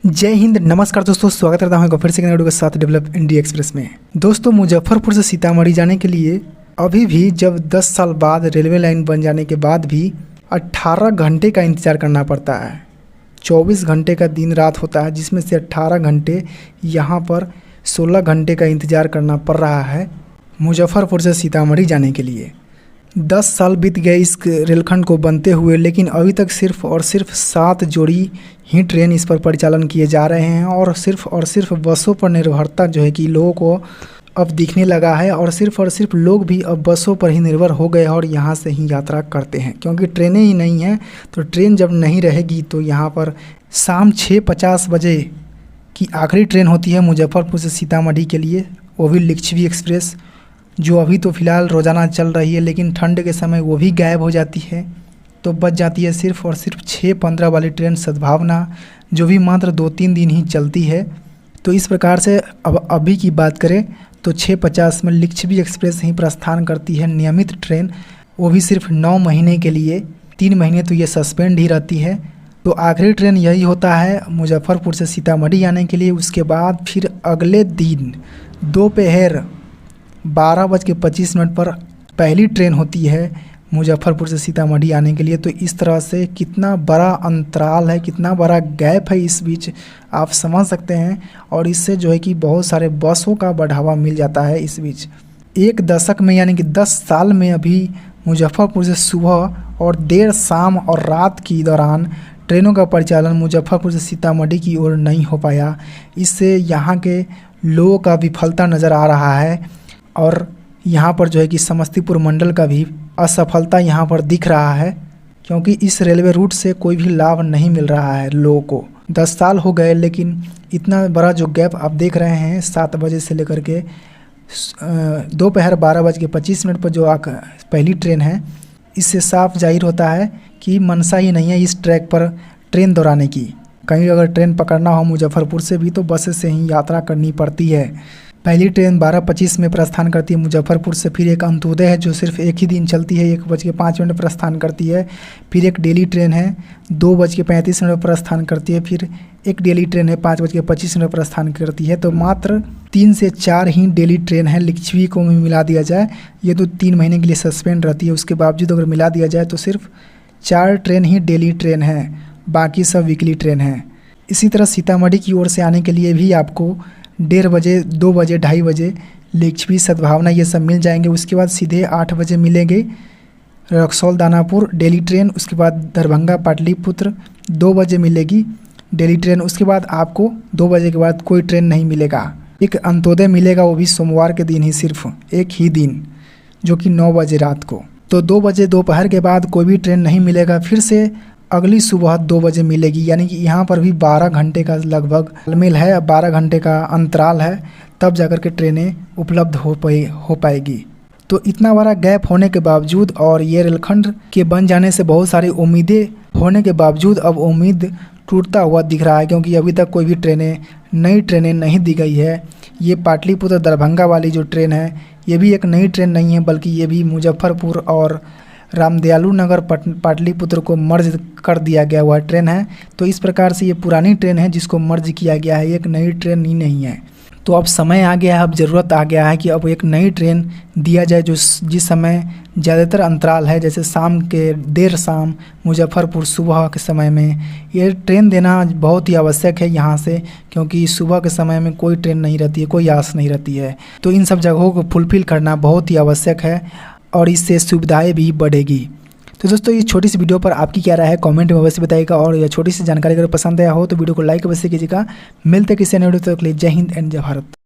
जय हिंद, नमस्कार दोस्तों, स्वागत करता हूं फिर से वीडियो के साथ डेवलप इंडिया एक्सप्रेस में। दोस्तों, मुजफ्फरपुर से सीतामढ़ी जाने के लिए अभी भी जब 10 साल बाद रेलवे लाइन बन जाने के बाद भी 18 घंटे का इंतज़ार करना पड़ता है। 24 घंटे का दिन रात होता है, जिसमें से 18 घंटे यहाँ पर 16 घंटे का इंतज़ार करना पड़ रहा है मुजफ्फरपुर से सीतामढ़ी जाने के लिए। 10 साल बीत गए इस रेलखंड को बनते हुए, लेकिन अभी तक सिर्फ और सिर्फ 7 जोड़ी ही ट्रेन इस पर परिचालन किए जा रहे हैं और सिर्फ बसों पर निर्भरता जो है कि लोगों को अब दिखने लगा है और सिर्फ लोग भी अब बसों पर ही निर्भर हो गए और यहाँ से ही यात्रा करते हैं, क्योंकि ट्रेनें ही नहीं हैं। तो ट्रेन जब नहीं रहेगी तो यहाँ पर शाम 6:50 बजे की आखिरी ट्रेन होती है मुजफ्फरपुर से सीतामढ़ी के लिए, वो भी लिच्छवी एक्सप्रेस, जो अभी तो फ़िलहाल रोज़ाना चल रही है, लेकिन ठंड के समय वो भी गायब हो जाती है। तो बच जाती है सिर्फ और सिर्फ 6:15 वाली ट्रेन सद्भावना, जो भी मात्र 2-3 दिन ही चलती है। तो इस प्रकार से अब अभी की बात करें तो 6:50 में लिच्छवी एक्सप्रेस ही प्रस्थान करती है, नियमित ट्रेन, वो भी सिर्फ 9 महीने के लिए। 3 महीने तो ये सस्पेंड ही रहती है। तो आखिरी ट्रेन यही होता है मुजफ्फरपुर से सीतामढ़ी आने के लिए। उसके बाद फिर अगले दिन दोपहर 12:25 पर पहली ट्रेन होती है मुजफ्फरपुर से सीतामढ़ी आने के लिए। तो इस तरह से कितना बड़ा अंतराल है, कितना बड़ा गैप है इस बीच, आप समझ सकते हैं। और इससे जो है कि बहुत सारे बसों का बढ़ावा मिल जाता है इस बीच। एक दशक में यानी कि 10 साल में अभी मुजफ्फरपुर से सुबह और देर शाम और रात की दौरान ट्रेनों का परिचालन मुजफ्फरपुर से सीतामढ़ी की ओर नहीं हो पाया। इससे यहाँ के लोगों का विफलता नज़र आ रहा है और यहाँ पर जो है कि समस्तीपुर मंडल का भी असफलता यहाँ पर दिख रहा है, क्योंकि इस रेलवे रूट से कोई भी लाभ नहीं मिल रहा है लोगों को। 10 साल हो गए, लेकिन इतना बड़ा जो गैप आप देख रहे हैं 7 बजे से लेकर के दोपहर 12:25 पर जो पहली ट्रेन है, इससे साफ जाहिर होता है कि मनसा ही नहीं है इस ट्रैक पर ट्रेन दौड़ाने की। कहीं अगर ट्रेन पकड़ना हो मुजफ्फरपुर से भी तो बस से ही यात्रा करनी पड़ती है। पहली ट्रेन 12:25 में प्रस्थान करती है मुजफ्फरपुर से। फिर एक अंत्योदय है जो सिर्फ एक ही दिन चलती है, 1:05 प्रस्थान करती है। फिर एक डेली ट्रेन है 2:35 प्रस्थान करती है। फिर एक डेली ट्रेन है 5:25 प्रस्थान करती है। तो मात्र 3 से 4 ही डेली ट्रेन है। लिच्छवी को मिला दिया जाए, ये तो 3 महीने के लिए सस्पेंड रहती है, उसके बावजूद अगर मिला दिया जाए तो सिर्फ 4 ट्रेन ही डेली ट्रेन है, बाकी सब वीकली ट्रेन है। इसी तरह सीतामढ़ी की ओर से आने के लिए भी आपको 1:30 बजे, 2 बजे, 2:30 बजे लिच्छवी सद्भावना ये सब मिल जाएंगे। उसके बाद सीधे 8 बजे मिलेंगे रक्सौल दानापुर डेली ट्रेन। उसके बाद दरभंगा पाटलिपुत्र 2 बजे मिलेगी डेली ट्रेन। उसके बाद आपको 2 बजे के बाद कोई ट्रेन नहीं मिलेगा। एक अंत्योदय मिलेगा, वो भी सोमवार के दिन ही, सिर्फ एक ही दिन, जो कि 9 बजे रात को। तो 2 बजे दोपहर के बाद कोई भी ट्रेन नहीं मिलेगा। फिर से अगली सुबह 2 बजे मिलेगी, यानी कि यहाँ पर भी 12 घंटे का लगभग तालमेल है, 12 घंटे का अंतराल है, तब जाकर के ट्रेनें उपलब्ध हो पाएगी। तो इतना बड़ा गैप होने के बावजूद और ये रेलखंड के बन जाने से बहुत सारी उम्मीदें होने के बावजूद अब उम्मीद टूटता हुआ दिख रहा है, क्योंकि अभी तक कोई भी नई ट्रेनें नहीं दी गई है। ये पाटलिपुत्र दरभंगा वाली जो ट्रेन है, ये भी एक नई ट्रेन नहीं है, बल्कि ये भी मुजफ्फरपुर और रामदयालु नगर पाटलिपुत्र को मर्ज कर दिया गया हुआ ट्रेन है। तो इस प्रकार से ये पुरानी ट्रेन है जिसको मर्ज किया गया है, एक नई ट्रेन ही नहीं है। तो अब समय आ गया है, अब ज़रूरत आ गया है कि अब एक नई ट्रेन दिया जाए, जो जिस समय ज़्यादातर अंतराल है, जैसे शाम के देर शाम, मुजफ्फरपुर सुबह के समय में ये ट्रेन देना बहुत ही आवश्यक है यहाँ से, क्योंकि सुबह के समय में कोई ट्रेन नहीं रहती है, कोई आस नहीं रहती है। तो इन सब जगहों को फुलफिल करना बहुत ही आवश्यक है और इससे सुविधाएं भी बढ़ेगी। तो दोस्तों, ये छोटी सी वीडियो पर आपकी क्या राय है कमेंट में अवश्य बताइएगा, और यह छोटी सी जानकारी अगर पसंद आया हो तो वीडियो को लाइक अवश्य कीजिएगा। मिलते किसी नए वीडियो तक के लिए जय हिंद एंड जय भारत।